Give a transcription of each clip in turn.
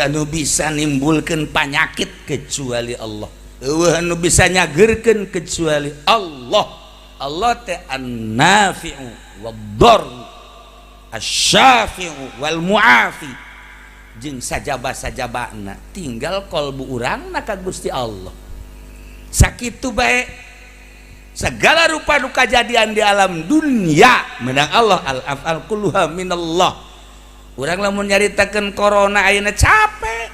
anu bisa nimbulkan penyakit kecuali Allah, anu bisa nyagerkeun kecuali Allah. Allah teh an-nafi'u wad-darru asy-syafi'u wal mu'afi, jeung sajaba-sajabana tinggal qalbu urangna ka Gusti Allah. Sakitu bae segala rupa nu kajadian di alam dunia menang Allah, al-af'al kulluha minallah. Urang lamun nyaritakeun corona ayeuna capek,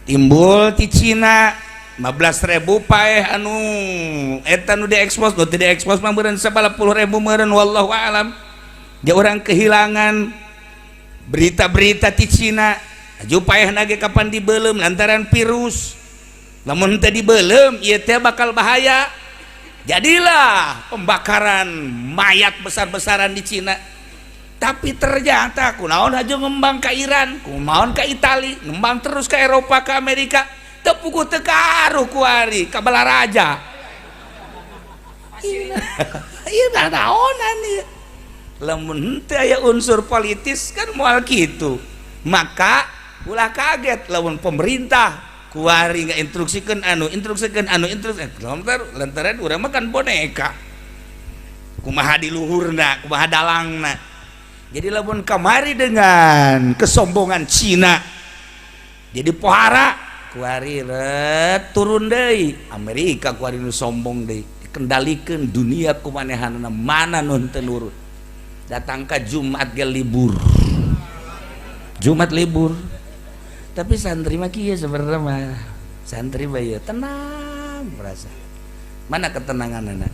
timbul ti Cina 15.000 paeh anu eta nu diekspos, nu teu diekspos mah meureun 90.000 meureun wallahu a'lam. Dia orang kehilangan berita-berita ti Cina, aju paehna ge kapan dibeuleum lantaran virus. Lamun teu dibeuleum ieu teh bakal bahaya. Jadilah pembakaran mayat besar-besaran di Cina. Tapi ternyata kunaon aja ngembang ke Iran, kunaon ke Itali, ngembang terus ke Eropa, ke Amerika, tepuku tekaruh kuari ke Balaraja. Iya naonan ya. Lamun teu aya unsur politis kan moal kitu. Maka ulah kaget lamun pemerintah kuari instruksikeun anu lantaran urang mah kan boneka. Kumaha di luhurna, kumaha dalangna. Jadi lamun kamari dengan kesombongan Cina jadi pohara kuari turun deui Amerika, kuari nu sombong deui dikendalikeun dunia kumanehanna mana nun teu nurut. Datang ke Jumat ge libur, Jumat libur, tapi santri mah kieu sebenarnya mah santri mah ya tenang merasa. Mana ketenanganna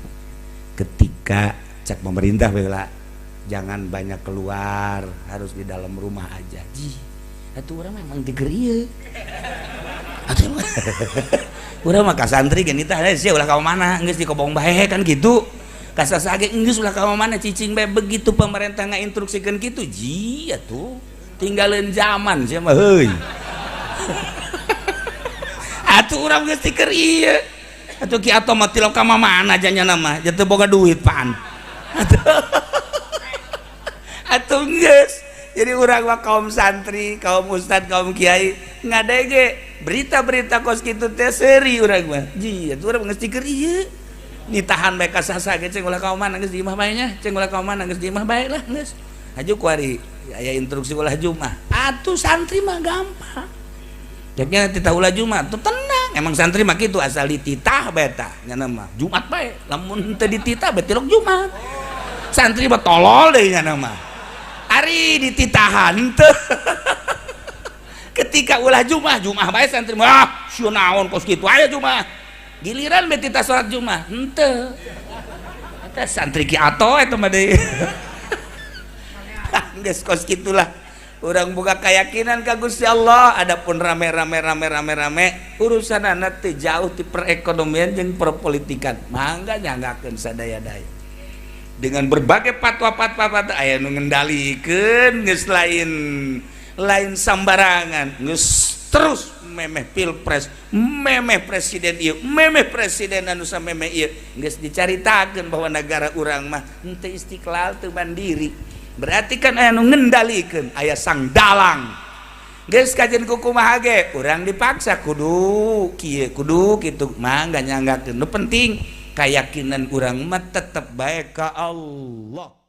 ketika cek pemerintah bela jangan banyak keluar, harus di dalam rumah aja. Atuh urang memang diger ieu. Atuh urang mah ka santri geus tah sia ulah ka mana geus dikobong bae kan gitu. Ka sasage geus ulah ka mana cicing bae begitu pemerintah ngainstruksikeun kitu. Atuh tinggalin zaman sia mah heuy. Atuh urang geus diger ieu. Atuh ki ato mah tilok ka mana janyana mah, teu boga duit paan. Atuh geus. Jadi urang mah kaum santri, kaum ustad, kaum kiai ngadege berita-berita kos kitu teh seuri urang mah. Atuh urang geus diger ieu. Ditahan bae ka sasage ceng ulah ka mana geus di imah bae nya, ceng ulah ka mana geus di imah bae lah geus. Haju kuari aya instruksi ulah Jumat. Atuh santri mah gampang. Jaknya titah ulah Jumat tuh tenang. Emang santri mah kitu asal dititah bae tah nya mah Jumat bae. Lamun teu dititah bae tilok Jumat. Santri mah tolol deui nya mah. Ari dititahan teu. Ketika ulah Jumat bae santri mah sia naon kos kitu aya Jumat. Giliran bae titah salat Jumat henteu. Eta santri ki ato eta mah deui. Geus kos kitulah. Urang boga keyakinan ka Gusti Allah. Adapun rame-rame urusanana teu jauh ti perekonomian jeung perpolitikan. Mangga nyanggakeun sadaya-daya. Dengan berbagai fatwa-fatwa aya nu ngendalikeun geus lain sambarangan, geus terus memeh pilpres, memeh presiden ieu, memeh presiden anu samemeh ieu, geus dicaritakeun bahwa negara urang mah henteu istiqlal, teu mandiri. Berarti kan aya nu ngendalikeun, aya sang dalang. Geus kajen kumaha ge, urang dipaksa kudu kieu, kudu kitu, mangga nyanggakeun. Nu penting keyakinan urang mah tetep bae ka Allah.